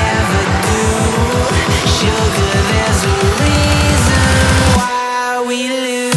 never do. Sugar, there's a reason why we lose.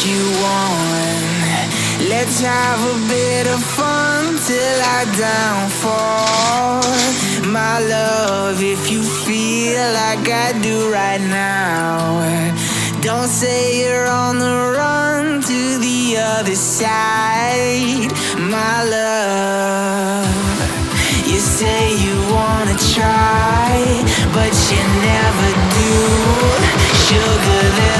You want. Let's have a bit of fun till I downfall. My love, if you feel like I do right now, don't say you're on the run to the other side. My love, you say you wanna try, but you never do. Sugar,